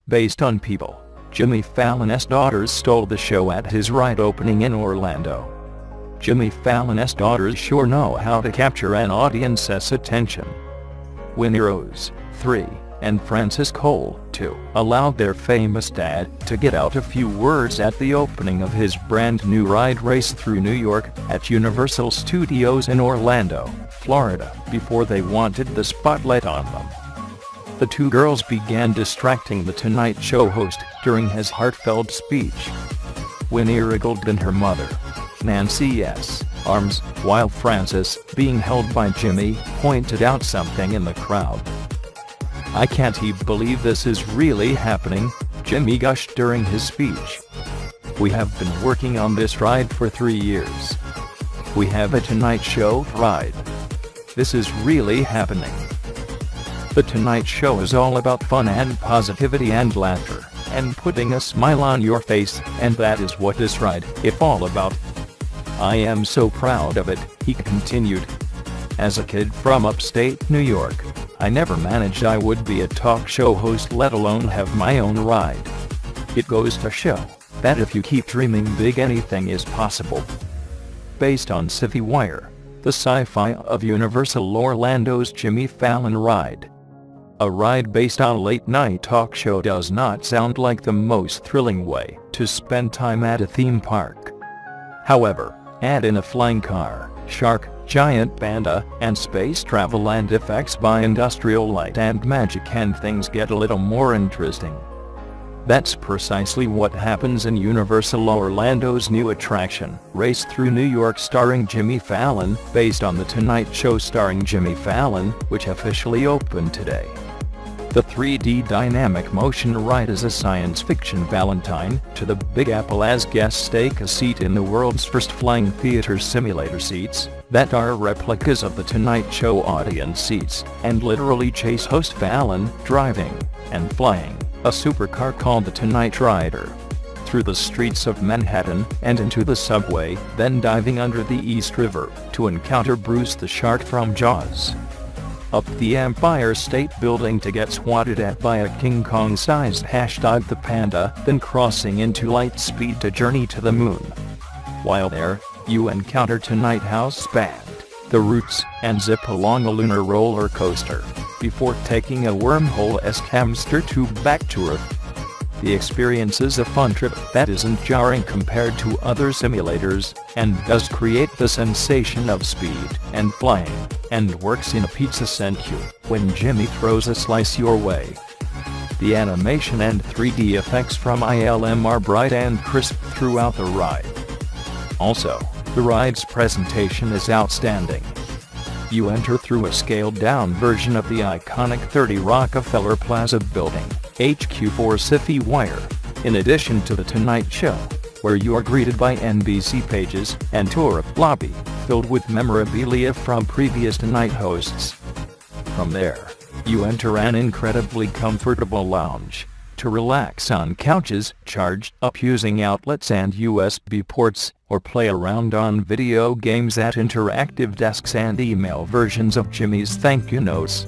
Based on People, Jimmy Fallon's daughters stole the show at his ride opening in Orlando. Jimmy Fallon's daughters sure know how to capture an audience's attention. Winnie Rose, 3, and Frances Cole, 2, allowed their famous dad to get out a few words at the opening of his brand new ride Race Through New York at Universal Studios in Orlando, Florida, before they wanted the spotlight on them. The two girls began distracting the Tonight Show host during his heartfelt speech. Winnie wriggled in her mother, Nancy's, arms, while Frances, being held by Jimmy, pointed out something in the crowd. "I can't believe this is really happening," Jimmy gushed during his speech. "We have been working on this ride for 3 years. We have a Tonight Show ride. This is really happening. The Tonight Show is all about fun and positivity and laughter, and putting a smile on your face, and that is what this ride is all about. I am so proud of it," he continued. "As a kid from upstate New York, I never imagined I would be a talk show host, let alone have my own ride. It goes to show that if you keep dreaming big, anything is possible." Based on Sci-Fi Wire, the sci-fi of Universal Orlando's Jimmy Fallon ride. A ride based on a late-night talk show does not sound like the most thrilling way to spend time at a theme park. However, add in a flying car, shark, giant panda, and space travel and effects by industrial light and magic, and things get a little more interesting. That's precisely what happens in Universal Orlando's new attraction, Race Through New York, starring Jimmy Fallon, based on The Tonight Show starring Jimmy Fallon, which officially opened today. The 3D dynamic motion ride is a science fiction valentine to the Big Apple as guests take a seat in the world's first flying theater simulator seats that are replicas of The Tonight Show audience seats, and literally chase host Fallon, driving and flying a supercar called the Tonight Rider through the streets of Manhattan and into the subway, then diving under the East River to encounter Bruce the Shark from Jaws. Up the Empire State Building to get swatted at by a King Kong-sized the Panda, then crossing into lightspeed to journey to the moon. While there, you encounter Tonight House Band, The Roots, and zip along a lunar roller coaster, before taking a wormhole-esque hamster tube back to Earth. The experience is a fun trip that isn't jarring compared to other simulators, and does create the sensation of speed and flying, and works in a pizza senku when Jimmy throws a slice your way. The animation and 3D effects from ILM are bright and crisp throughout the ride. Also, the ride's presentation is outstanding. You enter through a scaled-down version of the iconic 30 Rockefeller Plaza building, HQ for Sci-Fi Wire, in addition to The Tonight Show, where you are greeted by NBC pages and tour a lobby filled with memorabilia from previous Tonight hosts. From there, you enter an incredibly comfortable lounge to relax on couches charged up using outlets and USB ports, or play around on video games at interactive desks and email versions of Jimmy's thank you notes.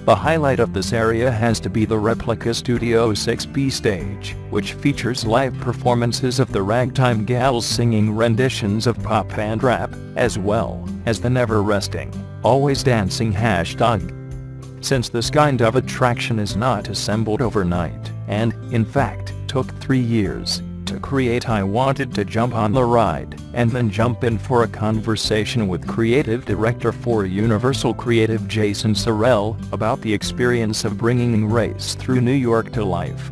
The highlight of this area has to be the Replica Studio 6B stage, which features live performances of the Ragtime Gals singing renditions of pop and rap, as well as the never-resting, always dancing #. Since this kind of attraction is not assembled overnight, and, in fact, took 3 years to create, I wanted to jump on the ride, and then jump in for a conversation with creative director for Universal Creative Jason Sorrell about the experience of bringing Race Through New York to life.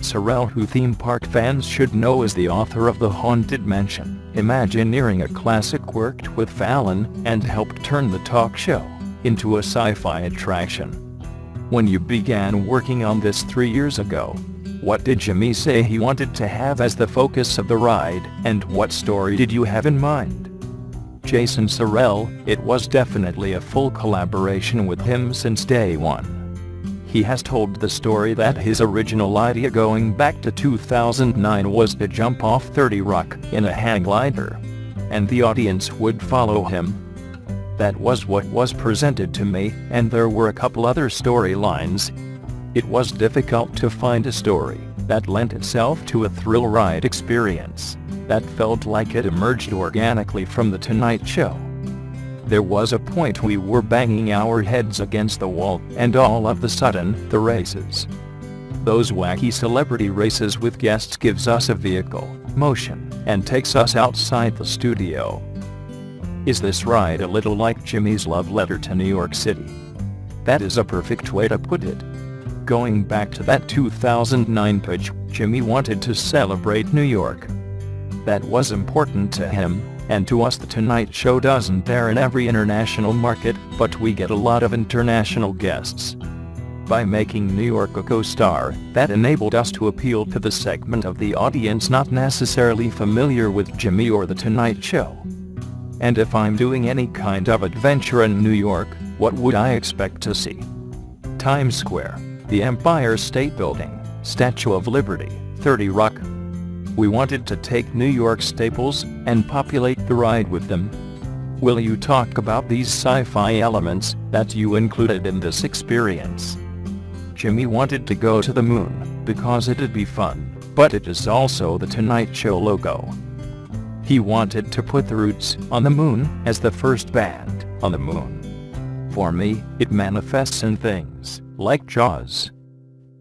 Sorrell, who theme park fans should know as the author of The Haunted Mansion, Imagineering a Classic, worked with Fallon and helped turn the talk show into a sci-fi attraction. When you began working on this 3 years ago, what did Jimmy say he wanted to have as the focus of the ride, and what story did you have in mind? Jason Sorrell: "It was definitely a full collaboration with him since day one. He has told the story that his original idea going back to 2009 was to jump off 30 Rock in a hang glider, and the audience would follow him. That was what was presented to me, and there were a couple other storylines. It was difficult to find a story that lent itself to a thrill ride experience that felt like it emerged organically from The Tonight Show. There was a point we were banging our heads against the wall, and all of a sudden, the races. Those wacky celebrity races with guests gives us a vehicle, motion, and takes us outside the studio. Is this ride a little like Jimmy's love letter to New York City? That is a perfect way to put it. Going back to that 2009 pitch, Jimmy wanted to celebrate New York. That was important to him, and to us The Tonight Show doesn't air in every international market, but we get a lot of international guests. By making New York a co-star, that enabled us to appeal to the segment of the audience not necessarily familiar with Jimmy or The Tonight Show. And if I'm doing any kind of adventure in New York, what would I expect to see? Times Square, the Empire State Building, Statue of Liberty, 30 Rock. We wanted to take New York staples and populate the ride with them. Will you talk about these sci-fi elements that you included in this experience? Jimmy wanted to go to the moon because it'd be fun, but it is also the Tonight Show logo. He wanted to put the Roots on the moon as the first band on the moon. For me, it manifests in things like Jaws.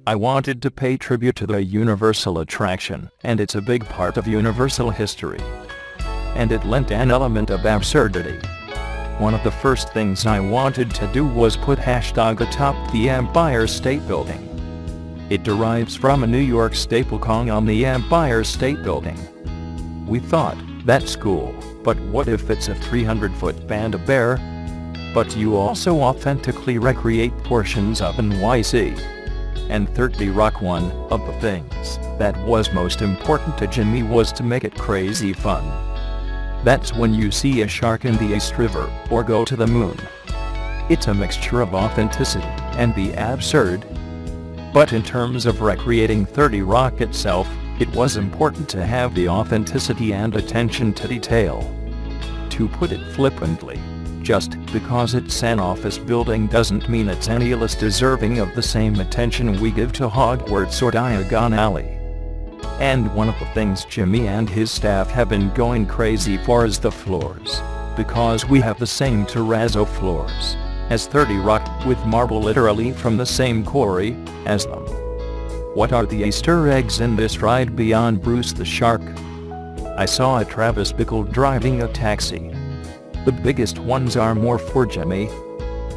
I wanted to pay tribute to the Universal attraction, and it's a big part of Universal history. And it lent an element of absurdity. One of the first things I wanted to do was put hashtag atop the Empire State Building. It derives from a New York staple Kong on the Empire State Building. We thought, that's cool, but what if it's a 300-foot Panda bear? But you also authentically recreate portions of NYC. And 30 Rock. One of the things that was most important to Jimmy was to make it crazy fun. That's when you see a shark in the East River or go to the moon. It's a mixture of authenticity and the absurd. But in terms of recreating 30 Rock itself, it was important to have the authenticity and attention to detail. To put it flippantly, just because it's an office building doesn't mean it's any less deserving of the same attention we give to Hogwarts or Diagon Alley. And one of the things Jimmy and his staff have been going crazy for is the floors, because we have the same terrazzo floors as 30 Rock, with marble literally from the same quarry as them. What are the Easter eggs in this ride beyond Bruce the Shark? I saw a Travis Bickle driving a taxi. The biggest ones are more for Jimmy.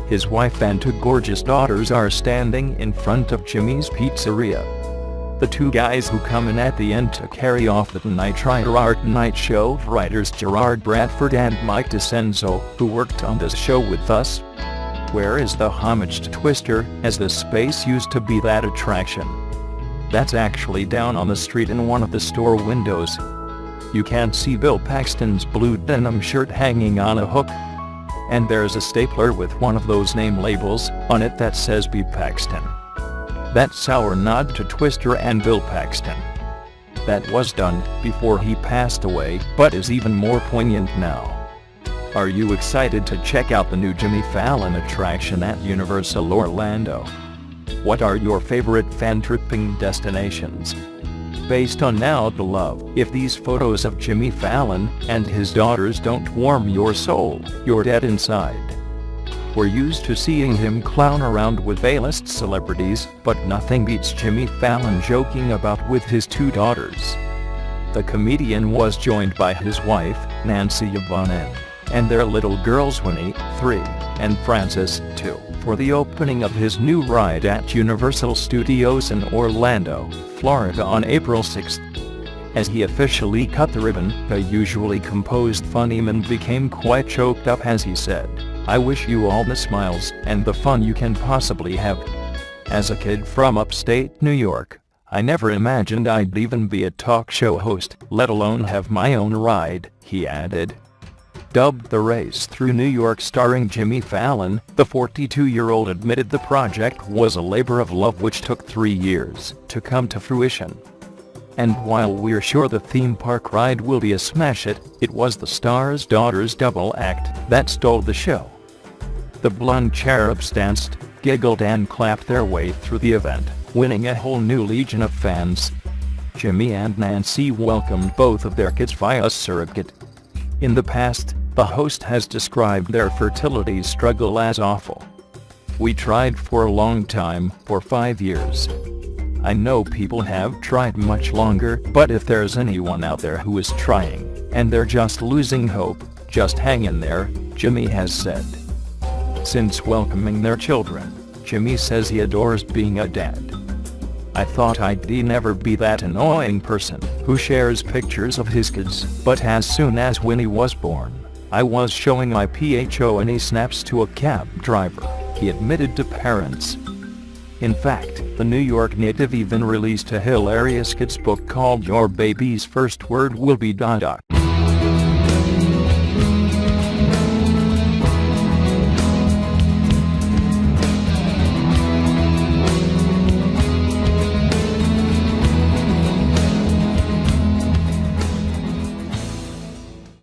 His wife and two gorgeous daughters are standing in front of Jimmy's pizzeria. The two guys who come in at the end to carry off the Tonight Show writers Gerard Bradford and Mike DeCenzo, who worked on this show with us. Where is the homage to Twister, as the space used to be that attraction? That's actually down on the street in one of the store windows. You can see Bill Paxton's blue denim shirt hanging on a hook. And there's a stapler with one of those name labels on it that says B. Paxton. That's our nod to Twister and Bill Paxton. That was done before he passed away, but is even more poignant now. Are you excited to check out the new Jimmy Fallon attraction at Universal Orlando? What are your favorite fan-tripping destinations? Based on Now to Love, if these photos of Jimmy Fallon and his daughters don't warm your soul, you're dead inside. We're used to seeing him clown around with A-list celebrities, but nothing beats Jimmy Fallon joking about with his two daughters. The comedian was joined by his wife, Nancy Yvonne, and their little girls Winnie, 3, and Frances, 2, for the opening of his new ride at Universal Studios in Orlando, Florida on April 6th. As he officially cut the ribbon, the usually composed funnyman became quite choked up as he said, "I wish you all the smiles and the fun you can possibly have." As a kid from upstate New York, I never imagined I'd even be a talk show host, let alone have my own ride, he added. Dubbed The Race Through New York starring Jimmy Fallon, the 42-year-old admitted the project was a labor of love which took 3 years to come to fruition. And while we're sure the theme park ride will be a smash hit, it was the Stars Daughters double act that stole the show. The blonde cherubs danced, giggled and clapped their way through the event, winning a whole new legion of fans. Jimmy and Nancy welcomed both of their kids via surrogate. In the past, the host has described their fertility struggle as awful. "We tried for a long time, for 5 years. I know people have tried much longer, but if there's anyone out there who is trying, and they're just losing hope, just hang in there," Jimmy has said. Since welcoming their children, Jimmy says he adores being a dad. "I thought I'd never be that annoying person who shares pictures of his kids, but as soon as Winnie was born, I was showing my phone snaps to a cab driver," he admitted to parents. In fact, the New York native even released a hilarious kids book called Your Baby's First Word Will Be ...